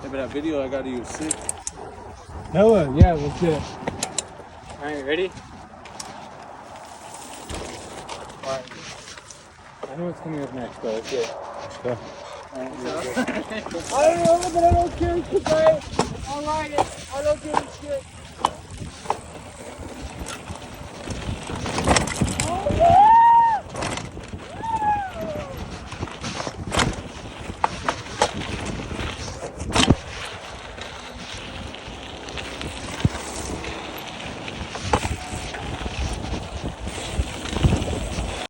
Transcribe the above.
Yeah, but that video I got of you was sick. Noah, yeah, let's do it. Alright, ready? Alright. I know what's coming up next, but let's do it. Go. I don't know, but I don't care because I like it. I don't give a shit.